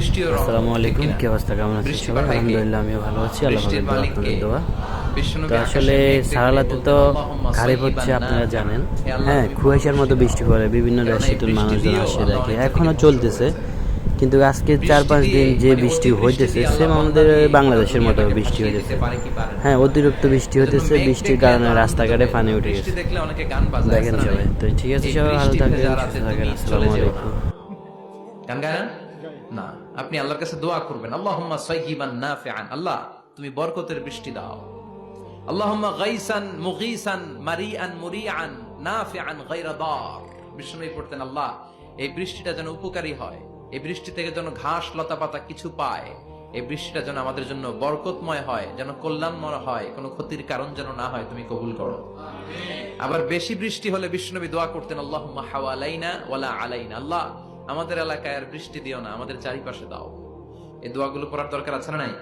আসসালামু আলাইকুম, কি অবস্থা, কেমন আছেন সবাই? আলহামদুলিল্লাহ, আমিও ভালো আছি, আল্লাহ আপনাদের দোয়া। তো আসলে সারালাতে তো খারিফ হচ্ছে, আপনারা জানেন। হ্যাঁ, কুয়াশার মতো বৃষ্টি পড়ে, বিভিন্ন দেশ থেকে মানুষজন আসে দেখে, এখনো চলতেছে। কিন্তু আজকে 4-5 দিন যে বৃষ্টি হইতেছে, সেম আমাদের বাংলাদেশের মতো বৃষ্টি হইতেছে। হ্যাঁ, অতিরিক্ত বৃষ্টি হইতেছে, বৃষ্টির কারণে রাস্তাঘাটে পানি উঠে গেছে। দেখেন সবাই, তো ঠিক আছে, সবাই ভালো থাকবেন, সুস্থ থাকবেন। আসসালামু আলাইকুম। গান গায় না? আপনি আল্লাহর কাছে দোয়া করবেন, আল্লাহুম্মা সাইয়িবান নাফিআন, আল্লাহ তুমি বরকতের বৃষ্টি দাও। আল্লাহুম্মা গাইসান মুগীসান মারিআন মুরিআন নাফিআন গায়রা দার। বিষ্ণুই পড়তেন, আল্লাহ এই বৃষ্টিটা যেন উপকারী হয়, এই বৃষ্টি থেকে যেন ঘাস লতা পাতা কিছু পায়, এই বৃষ্টিটা যেন আমাদের জন্য বরকতময় হয়, যেন কল্যাণময় হয়, কোনো ক্ষতির কারণ যেন না হয়, তুমি কবুল করো। আবার বেশি বৃষ্টি হলে বিষ্ণুনবী দোয়া করতেন, আল্লাহুম্মা হাওয়ালাইনা ওয়ালা আলাইনা, আল্লাহ আমাদের এলাকায় আর বৃষ্টি দিও না, আমাদের চারিপাশে দাও। এই দোয়াগুলো পড়ার দরকার আছে না নাই?